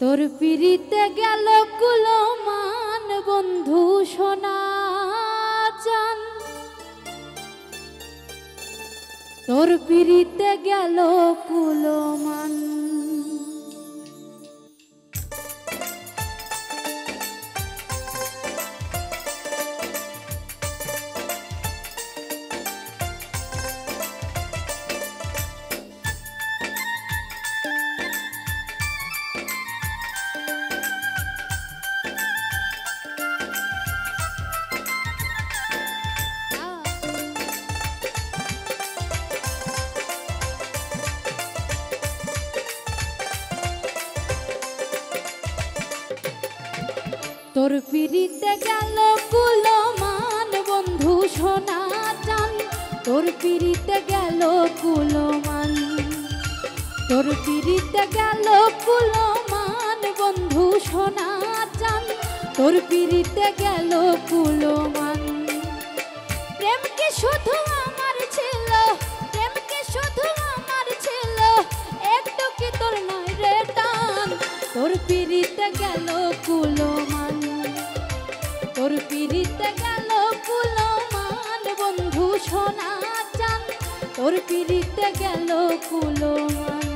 তোর পিরিতে গেল কুলমান বন্ধু সোনা চান, তোর পিরিতে গেল কুলমান। তোর পিরিতে গেল কুলমান বন্ধু সোনা চান, তোর পিরিতে গেল কুলমান, তোর পিরিতে গেল কুলমান বন্ধু সোনা চান, তোর পিরিতে গেল কুলমান। প্রেম কি শুধু আমার ছিল, প্রেম কি শুধু আমার ছিল, একটু কি তোর নাই রে টান, তোর পিরিতে গেল কুলমান, তোর পিরিতে গেল কুলমান বন্ধু সোনা চান, তোর পিরিতে গেল কুলমান।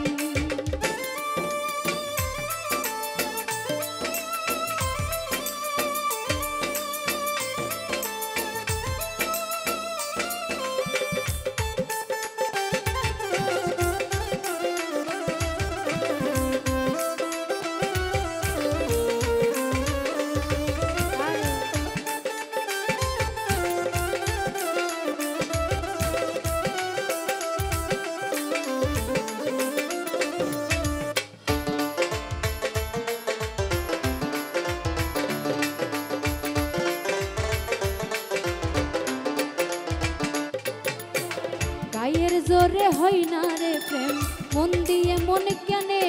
গায়ের জোরে হয় না রে প্রেম, মন দিয়ে মন কেনে,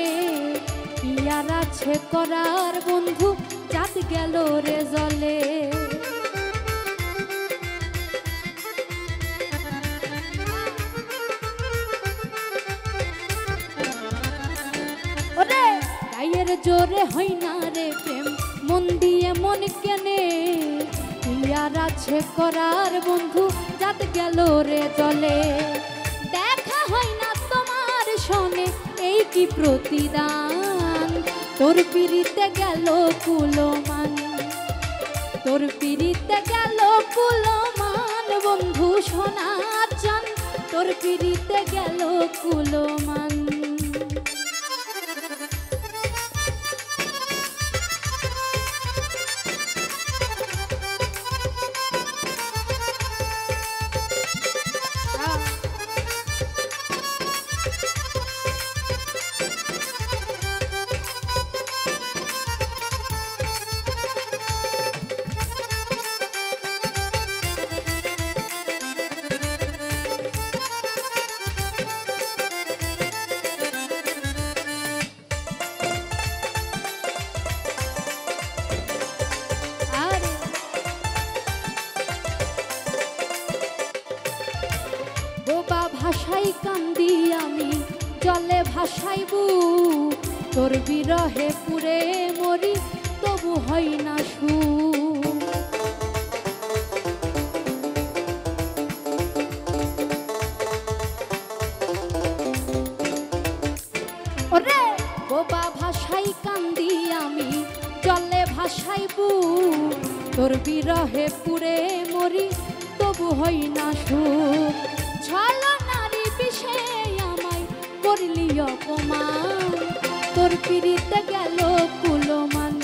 ইয়ার আছে করার বন্ধু চাঁদ গেল রে জলে। ওরে গায়ের জোরে হয় না রে প্রেম, মন দিয়ে মন কেনে, ইয়ার আছে করার বন্ধু চাঁদ গেল রে জলে। দেখা হয় না তোমার সনে এই কি প্রতিদান, তোর পিরিতে গেল কুলমান, তোর পিরিতে গেল কুলমান বন্ধু সোনা চান, তোর পিরিতে গেল কুলমান। ভাষাই কান্দি আমি জলে ভাসাইবু, তোর বিরহে পুরে মরি তবু হয় না সু। ওরে বোবা ভাষাই কান্দি আমি জলে ভাসাইবু, তোর বিরহে পুরে মরি তবু হয় না সুখ। ছলনারী বিষে আমায় করলি অপমান, তোর পিরিতে গেল কুলমান,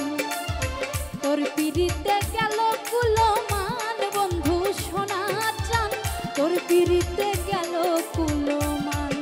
তোর পিরিতে গেল কুলমান বন্ধু সোনা চান, তোর পিরিতে গেল কুলমান।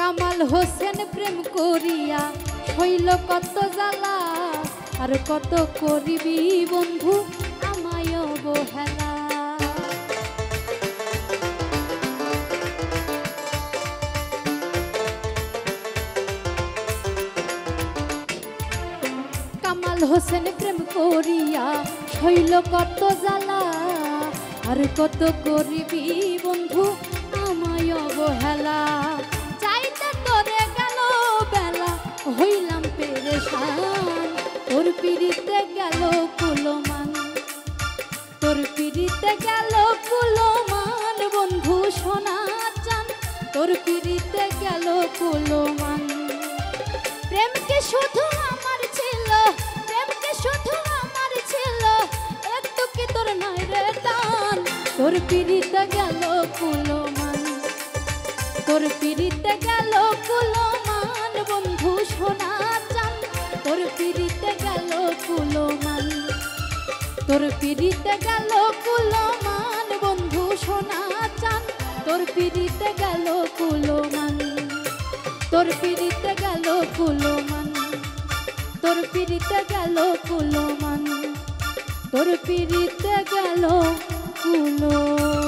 কামাল হোসেন প্রেম করিয়া হইল কত জ্বালা, আর কত করিবি বন্ধু আমায় অবহেলা। কামাল হোসেন প্রেম করিয়া হইল কত জ্বালা, আর কত করিবি বন্ধু আমায় অবহেলা। চাইতে তোরে গেল বেলা হইলাম পেরেশান, তোর পিড়িতে গেল কুলমান, তোর পিড়িতে গেল কুলমান বন্ধু সোনা চান, তোর পিড়িতে গেল কুলমান। প্রেমকে শুধু আমার ছিল, প্রেমকে শুধু আমার ছিল, একটু কি তোর নাই রে টান, তোর পিড়িতে গেল কুলমান, তোর পিড়িতে গেল কুলমান বন্ধু সোনা চান, তোর পিড়িতে গেল কুলমান, তোর পিড়িতে গেল কুলমান বন্ধু সোনা চান, তোর পিড়িতে গেল কুলমান, তোর পিড়িতে গেল কুলমান, তোর পিড়িতে গেল কুলমান, তোর পিড়িতে গেল কুলমান।